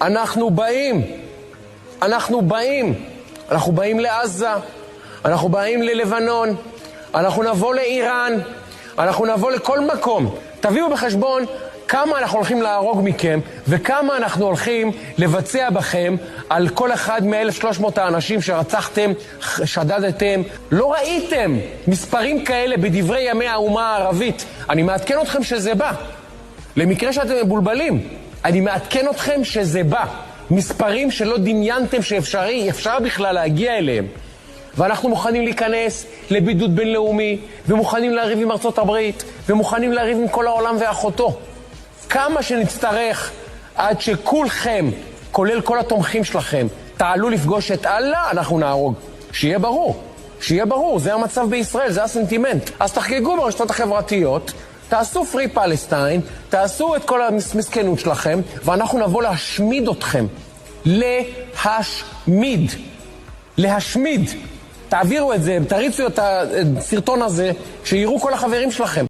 אנחנו באים. אנחנו באים לעזה, אנחנו באים ללבנון, אנחנו נבוא לאיראן, אנחנו נבוא לכל מקום. תביאו בחשבון כמה אנחנו הולכים להרוג מכם, וכמה אנחנו הולכים לבצע בכם על כל אחד מ-1,300 האנשים שרצחתם, שדדתם. לא ראיתם מספרים כאלה בדברי ימי האומה הערבית. אני מעדכן אתכם שזה בא. למקרה שאתם מבולבלים, אני מעדכן אתכם שזה בא. מספרים שלא דמיינתם שאפשר בכלל להגיע אליהם. ואנחנו מוכנים להיכנס לבידוד בינלאומי, ומוכנים לריב עם ארצות הברית, ומוכנים לריב עם כל העולם ואחותו. כמה שנצטרך עד שכולכם, כולל כל התומכים שלכם, תעלו לפגוש את אללה, אנחנו נהרוג. שיהיה ברור, זה המצב בישראל, זה הסנטימנט. אז תחגגו ברשתות החברתיות, תעשו פרי פלסטיין, תעשו את כל המסכנות שלכם, ואנחנו נבוא להשמיד אתכם. להשמיד. תעבירו את זה, תריצו את הסרטון הזה, שיראו כל החברים שלכם.